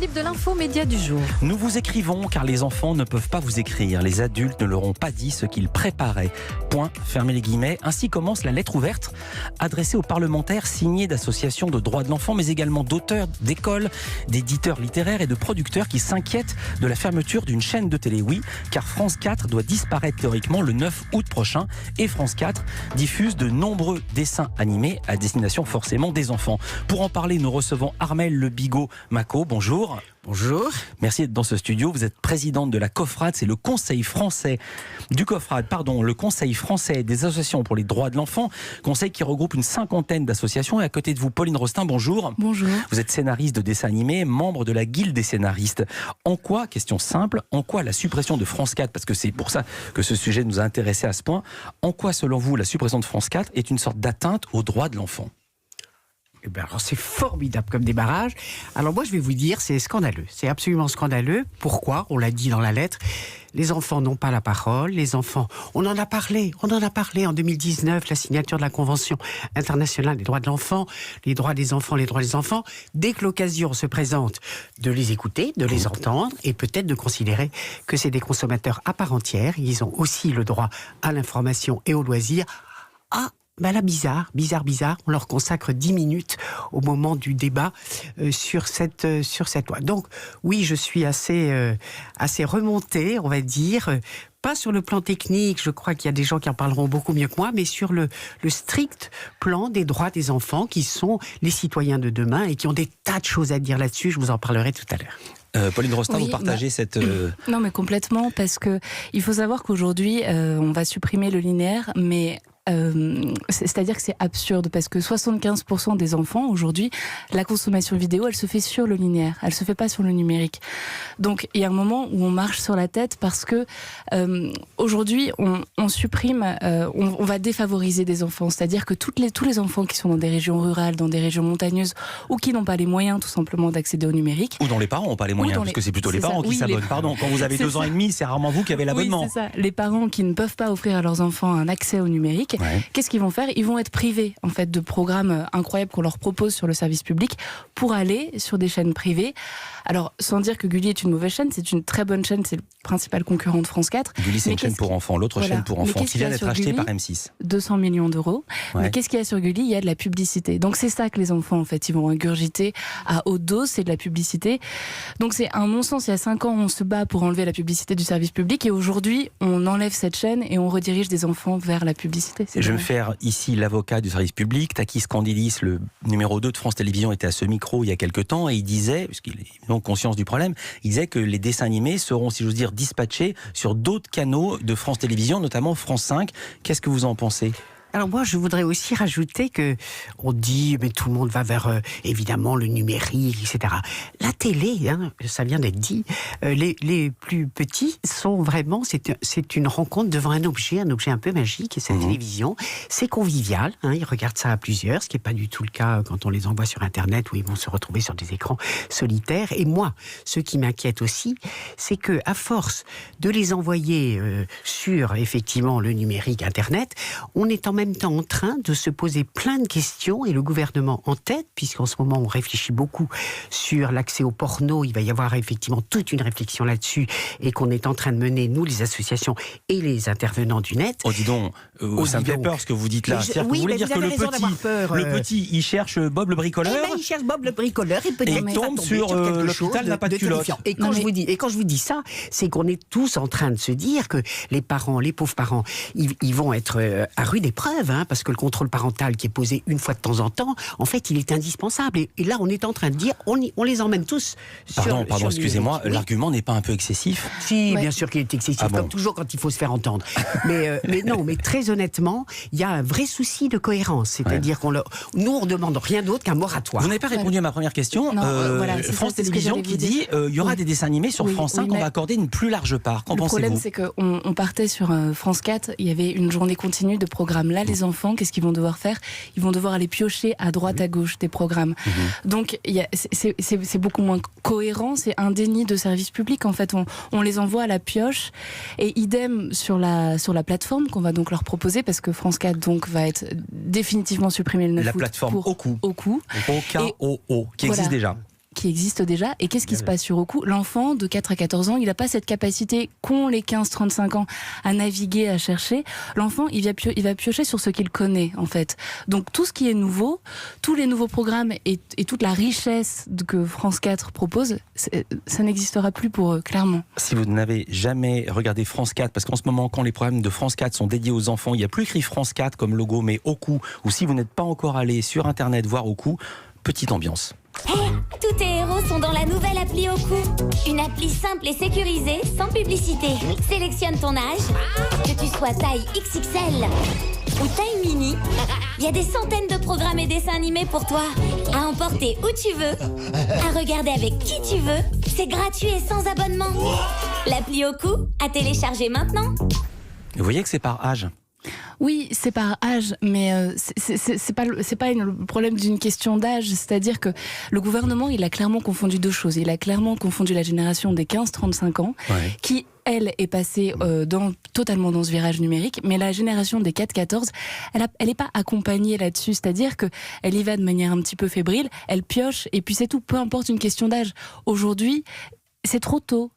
Philippe de l'info-média du jour. Nous vous écrivons car les enfants ne peuvent pas vous écrire. Les adultes ne leur ont pas dit ce qu'ils préparaient. Point, fermez les guillemets. Ainsi commence la lettre ouverte adressée aux parlementaires signée d'associations de droits de l'enfant, mais également d'auteurs, d'écoles, d'éditeurs littéraires et de producteurs qui s'inquiètent de la fermeture d'une chaîne de télé. Oui, car France 4 doit disparaître théoriquement le 9 août prochain et France 4 diffuse de nombreux dessins animés à destination forcément des enfants. Pour en parler, nous recevons Armelle Le Bigot-Macot. Bonjour. Bonjour. Merci d'être dans ce studio. Vous êtes présidente de la COFRAD, c'est le Conseil français le Conseil français des associations pour les droits de l'enfant, conseil qui regroupe une cinquantaine d'associations. Et à côté de vous, Pauline Rostin, bonjour. Bonjour. Vous êtes scénariste de dessins animés, membre de la Guilde des scénaristes. En quoi, question simple, en quoi la suppression de France 4, parce que c'est pour ça que ce sujet nous a intéressés à ce point, en quoi selon vous la suppression de France 4 est une sorte d'atteinte aux droits de l'enfant ? Eh bien, alors c'est formidable comme démarrage. Alors moi, je vais vous dire, c'est scandaleux. C'est absolument scandaleux. Pourquoi ? On l'a dit dans la lettre. Les enfants n'ont pas la parole. Les enfants, on en a parlé en 2019, la signature de la Convention internationale des droits de l'enfant, les droits des enfants, les droits des enfants. Dès que l'occasion se présente de les écouter, de les entendre et peut-être de considérer que c'est des consommateurs à part entière. Ils ont aussi le droit à l'information et au loisir. Ben là, bizarre, on leur consacre 10 minutes au moment du débat sur cette loi. Donc, oui, je suis assez remontée, on va dire, pas sur le plan technique, je crois qu'il y a des gens qui en parleront beaucoup mieux que moi, mais sur le strict plan des droits des enfants, qui sont les citoyens de demain et qui ont des tas de choses à dire là-dessus, je vous en parlerai tout à l'heure. Pauline Rostin, vous partagez cette... Non, mais complètement, parce que il faut savoir qu'aujourd'hui, on va supprimer le linéaire, mais... c'est-à-dire que c'est absurde parce que 75% des enfants aujourd'hui, la consommation vidéo, elle se fait sur le linéaire, elle se fait pas sur le numérique. Donc il y a un moment où on marche sur la tête parce que aujourd'hui on supprime, on va défavoriser des enfants, c'est-à-dire que tous les enfants qui sont dans des régions rurales, dans des régions montagneuses ou qui n'ont pas les moyens tout simplement d'accéder au numérique, ou dont les parents n'ont pas les moyens, parce que c'est plutôt les parents qui s'abonnent. Pardon, quand vous avez 2 ans et demi, c'est rarement vous qui avez l'abonnement. Oui, c'est ça. Les parents qui ne peuvent pas offrir à leurs enfants un accès au numérique. Qu'est-ce qu'ils vont faire ? Ils vont être privés en fait de programmes incroyables qu'on leur propose sur le service public pour aller sur des chaînes privées. Alors, sans dire que Gulli est une mauvaise chaîne, c'est une très bonne chaîne, c'est le principal concurrent de France 4. Gulli, c'est une chaîne pour enfants, l'autre chaîne pour enfants qui vient d'être achetée par M6. 200 millions d'euros. Mais qu'est-ce qu'il y a sur Gulli ? Il y a de la publicité. Donc c'est ça que les enfants, en fait, ils vont ingurgiter à haute dose, c'est de la publicité. Donc c'est un non-sens. Il y a 5 ans, on se bat pour enlever la publicité du service public et aujourd'hui, on enlève cette chaîne et on redirige des enfants vers la publicité. Je vais me faire ici l'avocat du service public. Takis Candilis, le numéro 2 de France Télévisions, était à ce micro il y a quelques temps et il disait, puisqu'il est donc conscience du problème, il disait que les dessins animés seront, si j'ose dire, dispatchés sur d'autres canaux de France Télévisions, notamment France 5. Qu'est-ce que vous en pensez ? Alors moi, je voudrais aussi rajouter que on dit, mais tout le monde va vers évidemment le numérique, etc. La télé, ça vient d'être dit, les plus petits sont vraiment, c'est une rencontre devant un objet un peu magique, et cette télévision, c'est convivial, ils regardent ça à plusieurs, ce qui n'est pas du tout le cas quand on les envoie sur Internet, où ils vont se retrouver sur des écrans solitaires. Et moi, ce qui m'inquiète aussi, c'est que à force de les envoyer sur effectivement le numérique, Internet, on est en même temps en train de se poser plein de questions, et le gouvernement en tête, puisqu'en ce moment on réfléchit beaucoup sur l'accès au porno, il va y avoir effectivement toute une réflexion là-dessus, et qu'on est en train de mener, nous les associations et les intervenants du net. Oh dis donc, ça me fait peur ce que vous dites là. C'est-à-dire que vous voulez dire que le petit, il cherche Bob le bricoleur, il cherche Bob le bricoleur, et il tombe sur l'hôpital n'a pas de culotte. Et quand je vous dis ça, c'est qu'on est tous en train de se dire que les parents, les pauvres parents, ils vont être à rude épreuve, parce que le contrôle parental qui est posé une fois de temps en temps, en fait, il est indispensable. Et là, on est en train de dire, on les emmène tous sur... Pardon, excusez-moi, l'argument n'est pas un peu excessif ? Si, bien sûr qu'il est excessif, comme toujours quand il faut se faire entendre. mais très honnêtement, il y a un vrai souci de cohérence. C'est-à-dire nous, on ne demande rien d'autre qu'un moratoire. Vous n'avez pas répondu à ma première question. France Télévisions qui dit, il y aura des dessins animés sur France 5, on va accorder une plus large part. Qu'en pensez-vous ? Le problème, c'est qu'on partait sur France 4, il y avait une journée continue de programmes. Là, les enfants, qu'est-ce qu'ils vont devoir faire ? Ils vont devoir aller piocher à droite, à gauche des programmes. Donc, c'est beaucoup moins cohérent, c'est un déni de service public. En fait, on les envoie à la pioche. Et idem sur la plateforme qu'on va donc leur proposer, parce que France 4 donc, va être définitivement supprimée le 9 août. La plateforme Oku. Oku. O-K-O-O, qui existe déjà. qui existent déjà. Et qu'est-ce qui se passe sur Roku? L'enfant de 4 à 14 ans, il n'a pas cette capacité qu'ont les 15-35 ans à naviguer, à chercher. L'enfant, il va piocher sur ce qu'il connaît, en fait. Donc tout ce qui est nouveau, tous les nouveaux programmes et toute la richesse que France 4 propose, ça n'existera plus pour eux, clairement. Si vous n'avez jamais regardé France 4, parce qu'en ce moment, quand les programmes de France 4 sont dédiés aux enfants, il n'y a plus écrit France 4 comme logo, mais Roku, ou si vous n'êtes pas encore allé sur Internet voir Roku, petite ambiance. Hé, tous tes héros sont dans la nouvelle appli Oku. Une appli simple et sécurisée, sans publicité. Sélectionne ton âge, que tu sois taille XXL ou taille mini. Il y a des centaines de programmes et dessins animés pour toi. À emporter où tu veux, à regarder avec qui tu veux. C'est gratuit et sans abonnement. L'appli Oku, à télécharger maintenant. Vous voyez que c'est par âge. Oui, c'est par âge, mais c'est pas le problème d'une question d'âge. C'est-à-dire que le gouvernement, il a clairement confondu deux choses. Il a clairement confondu la génération des 15-35 ans, qui, elle, est passée totalement dans ce virage numérique, mais la génération des 4-14, elle n'est pas accompagnée là-dessus. C'est-à-dire qu'elle y va de manière un petit peu fébrile, elle pioche, et puis c'est tout, peu importe une question d'âge. Aujourd'hui, c'est trop tôt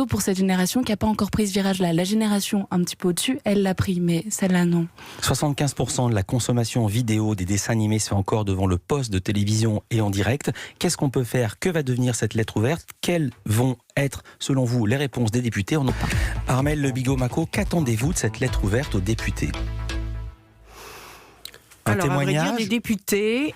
pour cette génération qui n'a pas encore pris ce virage-là. La génération un petit peu au-dessus, elle l'a pris, mais celle-là non. 75% de la consommation vidéo des dessins animés se fait encore devant le poste de télévision et en direct. Qu'est-ce qu'on peut faire? Que va devenir cette lettre ouverte? Quelles vont être, selon vous, les réponses des députés? On en parle. Armelle Le Bigot-Macot, qu'attendez-vous de cette lettre ouverte aux députés? Alors, à vrai dire, des députés,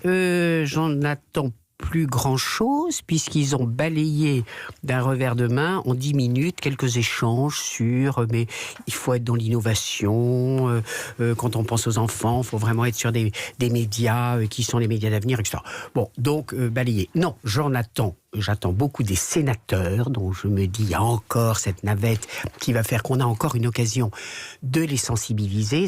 j'en attends plus grand-chose, puisqu'ils ont balayé d'un revers de main en 10 minutes quelques échanges sur mais il faut être dans l'innovation, quand on pense aux enfants, il faut vraiment être sur des médias qui sont les médias d'avenir, etc. Bon, donc balayé. Non, j'attends beaucoup des sénateurs, dont je me dis, il y a encore cette navette qui va faire qu'on a encore une occasion de les sensibiliser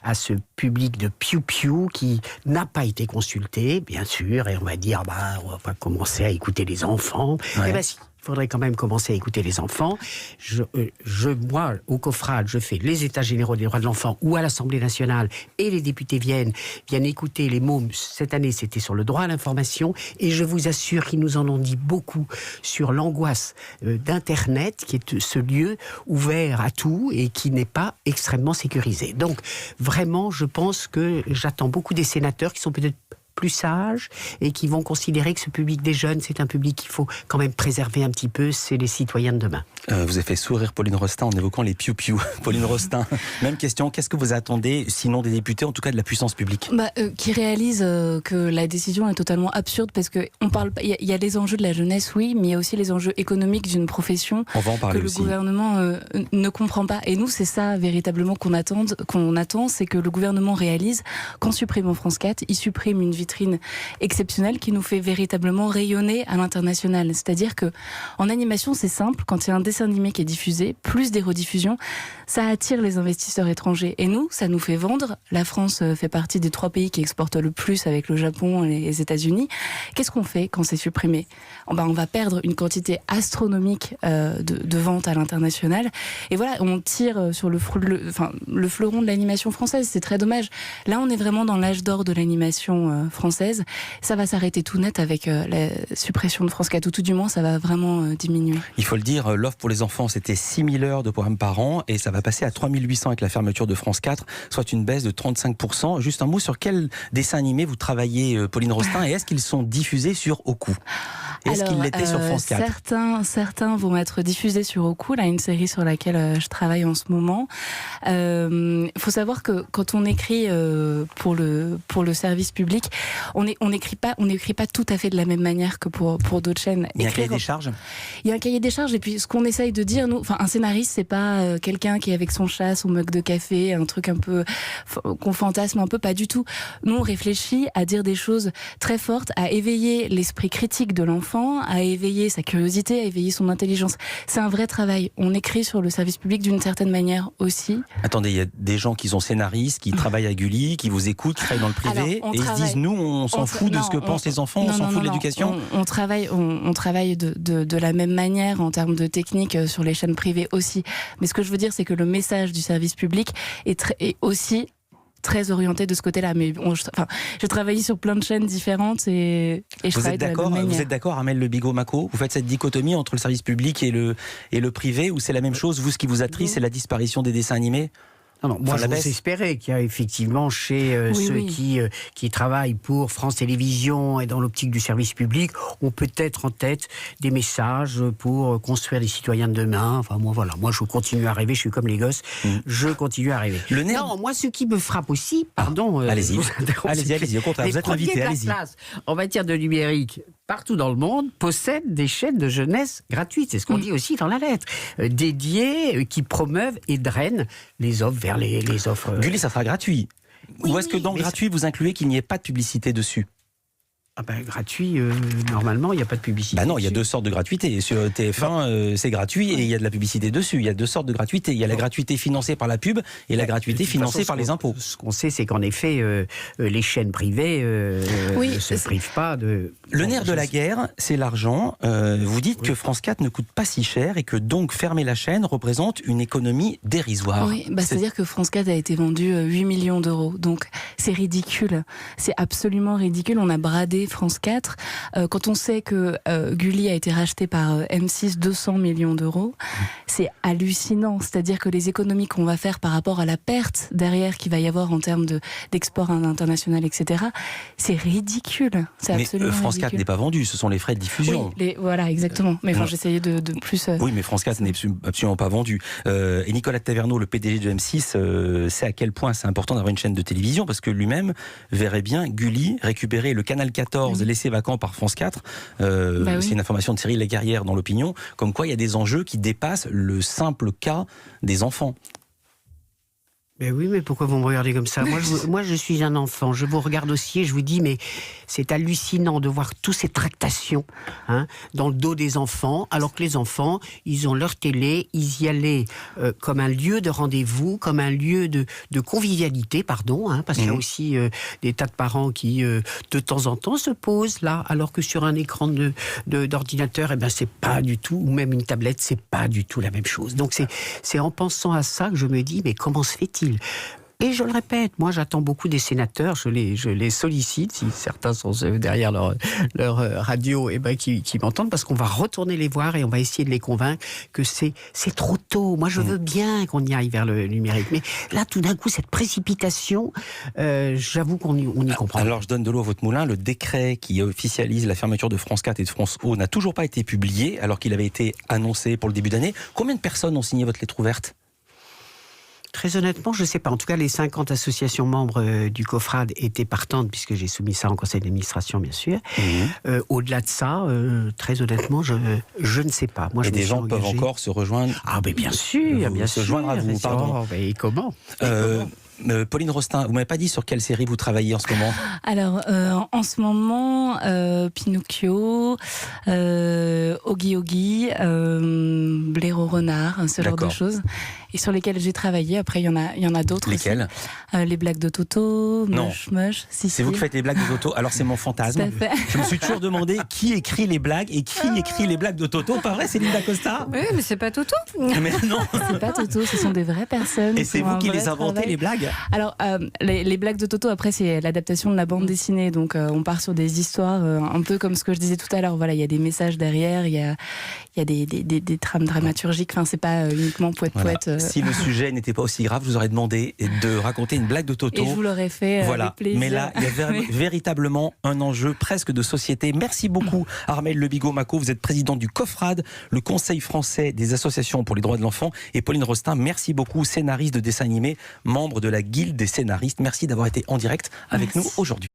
à ce public de piou-piou qui n'a pas été consulté, bien sûr, et on va dire, on va pas commencer à écouter les enfants. Ouais. Eh ben si. Il faudrait quand même commencer à écouter les enfants. Moi, au COFRAD, je fais les États généraux des droits de l'enfant ou à l'Assemblée nationale, et les députés viennent écouter les mômes. Cette année, c'était sur le droit à l'information, et je vous assure qu'ils nous en ont dit beaucoup sur l'angoisse d'Internet, qui est ce lieu ouvert à tout et qui n'est pas extrêmement sécurisé. Donc, vraiment, je pense que j'attends beaucoup des sénateurs qui sont peut-être plus sages et qui vont considérer que ce public des jeunes, c'est un public qu'il faut quand même préserver un petit peu, c'est les citoyens de demain. Vous avez fait sourire Pauline Rostin en évoquant les piou-piou. Pauline Rostin, même question, qu'est-ce que vous attendez, sinon des députés, en tout cas de la puissance publique? Qui réalisent que la décision est totalement absurde, parce que il y a les enjeux de la jeunesse, oui, mais il y a aussi les enjeux économiques d'une profession que le gouvernement ne comprend pas. Et nous, c'est ça véritablement qu'on attend, c'est que le gouvernement réalise qu'en supprimant France 4, il supprime une vitrine exceptionnelle qui nous fait véritablement rayonner à l'international. C'est-à-dire que en animation, c'est simple, quand il y a un dessin animé qui est diffusé, plus des rediffusions, ça attire les investisseurs étrangers. Et nous, ça nous fait vendre. La France fait partie des 3 pays qui exportent le plus avec le Japon et les États-Unis. Qu'est-ce qu'on fait quand c'est supprimé? On va perdre une quantité astronomique de ventes à l'international. Et voilà, on tire sur le fleuron de l'animation française. C'est très dommage. Là, on est vraiment dans l'âge d'or de l'animation française. Ça va s'arrêter tout net avec la suppression de France 4, ou tout du moins, ça va vraiment diminuer. Il faut le dire, l'offre pour les enfants, c'était 6 000 heures de programme par an, et ça va passer à 3 800 avec la fermeture de France 4, soit une baisse de 35%. Juste un mot sur quel dessin animé vous travaillez, Pauline Rostin, et est-ce qu'ils sont diffusés sur Oku? Est-ce qu'ils l'étaient sur France 4? Certains vont être diffusés sur Oku, là, une série sur laquelle je travaille en ce moment. Faut savoir que quand on écrit pour le service public, on n'écrit pas tout à fait de la même manière que pour d'autres chaînes. Il y a un cahier des charges? Il y a un cahier des charges, et puis ce qu'on essaye de dire, nous, un scénariste, c'est pas quelqu'un qui est avec son chat, son mug de café, un truc un peu qu'on fantasme un peu, pas du tout. Nous, on réfléchit à dire des choses très fortes, à éveiller l'esprit critique de l'enfant, à éveiller sa curiosité, à éveiller son intelligence. C'est un vrai travail. On écrit sur le service public d'une certaine manière aussi. Attendez, il y a des gens qui sont scénaristes, qui travaillent à Gulli, qui vous écoutent, qui travaillent dans le privé, et ils se disent, nous, on s'en fout de ce que pensent les enfants, on s'en fout de l'éducation. On travaille de la même manière en termes de technique sur les chaînes privées aussi. Mais ce que je veux dire, c'est que le message du service public est aussi très orientée de ce côté-là. Mais bon, je travaille sur plein de chaînes différentes et je Vous travaille êtes de la d'accord, même manière. vous êtes d'accord, Armelle Le Bigot-Macot? Vous faites cette dichotomie entre le service public et le privé, ou c'est la même chose? Vous, ce qui vous attriste, c'est la disparition des dessins animés? Non, moi Enfin, la j'ose baisse. espérer qu'il y a effectivement chez ceux qui travaillent pour France Télévisions et dans l'optique du service public, ont peut-être en tête des messages pour construire les citoyens de demain. Enfin moi voilà, moi je continue à rêver, je suis comme les gosses, je continue à rêver. Le nerf... Non, moi ce qui me frappe aussi, pardon... allez-y, je vous interromps, allez-y, au contraire, les vous êtes premiers invité, de la allez-y. classe en matière de numérique, partout dans le monde, possèdent des chaînes de jeunesse gratuites. C'est ce qu'on dit aussi dans la lettre. Dédiées, qui promeuvent et drainent les offres vers les offres... Gulli, ça sera gratuit. Oui, Ou est-ce que dans mais gratuit, vous incluez qu'il n'y ait pas de publicité dessus? Ah ben, gratuit, normalement, il n'y a pas de publicité. Bah non, il y a dessus. deux sortes de gratuité. Sur TF1, c'est gratuit et il y a de la publicité dessus. Il y a deux sortes de gratuité. Il y a la gratuité financée par la pub et la gratuité De toute financée façon, par les impôts. Ce qu'on sait, c'est qu'en effet, les chaînes privées Oui, ne se privent pas de... Le nerf de la guerre, c'est l'argent. Vous dites que France 4 ne coûte pas si cher et que donc fermer la chaîne représente une économie dérisoire. Oui, c'est-à-dire que France 4 a été vendu 8 millions d'euros. Donc c'est ridicule. C'est absolument ridicule. On a bradé France 4. Quand on sait que Gulli a été racheté par M6 200 millions d'euros, c'est hallucinant. C'est-à-dire que les économies qu'on va faire par rapport à la perte derrière qu'il va y avoir en termes d'export international, etc., c'est ridicule. C'est Mais absolument France 4 ridicule. n'est pas vendu, ce sont les frais de diffusion. Oui, voilà, exactement. Mais enfin, j'essayais de plus... Oui, mais France 4 n'est absolument pas vendu. Et Nicolas Taverneau, le PDG de M6, sait à quel point c'est important d'avoir une chaîne de télévision, parce que lui-même verrait bien Gulli récupérer le canal 14 laissé vacant par France 4. C'est une information de Cyril Laguerrière dans l'Opinion, comme quoi il y a des enjeux qui dépassent le simple cas des enfants. Mais oui, mais pourquoi vous me regardez comme ça? Moi, je suis un enfant. Je vous regarde aussi et je vous dis, mais c'est hallucinant de voir toutes ces tractations dans le dos des enfants, alors que les enfants, ils ont leur télé, ils y allaient comme un lieu de rendez-vous, comme un lieu de convivialité, parce qu'il y a aussi des tas de parents qui, de temps en temps, se posent là, alors que sur un écran d'ordinateur, c'est pas du tout, ou même une tablette, c'est pas du tout la même chose. Donc c'est en pensant à ça que je me dis, mais comment se fait-il? Et je le répète, moi j'attends beaucoup des sénateurs, je les sollicite, si certains sont derrière leur radio, qui m'entendent, parce qu'on va retourner les voir et on va essayer de les convaincre que c'est trop tôt. Moi je veux bien qu'on y aille vers le numérique, mais là tout d'un coup cette précipitation, j'avoue qu'on n'y comprend pas. Alors je donne de l'eau à votre moulin, le décret qui officialise la fermeture de France 4 et de France O n'a toujours pas été publié, alors qu'il avait été annoncé pour le début d'année. Combien de personnes ont signé votre lettre ouverte? Très honnêtement, je ne sais pas. En tout cas, les 50 associations membres du COFRAD étaient partantes, puisque j'ai soumis ça en conseil d'administration, bien sûr. Au-delà de ça, très honnêtement, je ne sais pas. Moi, et des gens peuvent encore se rejoindre. Ah, mais bien sûr, bien sûr. Se joindre à vous, pardon. Et comment Pauline Rostin, vous m'avez pas dit sur quelle série vous travaillez en ce moment? Alors, en ce moment, Pinocchio, Oggy Oggy, Blaireau Renard, ce genre de choses, et sur lesquelles j'ai travaillé. Après, il y en a d'autres. Lesquelles? Les blagues de Toto, Moche. C'est vous qui faites les blagues de Toto. Alors c'est mon fantasme. Je me suis toujours demandé qui écrit les blagues et qui écrit les blagues de Toto. Pas vrai, Céline Dacosta? Oui, mais c'est pas Toto. Mais non. C'est pas Toto, ce sont des vraies personnes. Et c'est vous qui les inventez, les blagues? Alors, les blagues de Toto, après, c'est l'adaptation de la bande dessinée. Donc, on part sur des histoires, un peu comme ce que je disais tout à l'heure. Voilà, il y a des messages derrière, il y a des trames dramaturgiques. Enfin, c'est pas uniquement poète-poète. Si le sujet n'était pas aussi grave, je vous aurais demandé de raconter une blague de Toto. Et je vous l'aurais fait avec plaisir. Mais là, il y a véritablement un enjeu presque de société. Merci beaucoup, Armelle Le Bigot-Macot. Vous êtes présidente du COFRAD, le Conseil français des associations pour les droits de l'enfant. Et Pauline Rostin, merci beaucoup, scénariste de dessins animés, membre de la Guilde des scénaristes. Merci d'avoir été en direct avec nous aujourd'hui.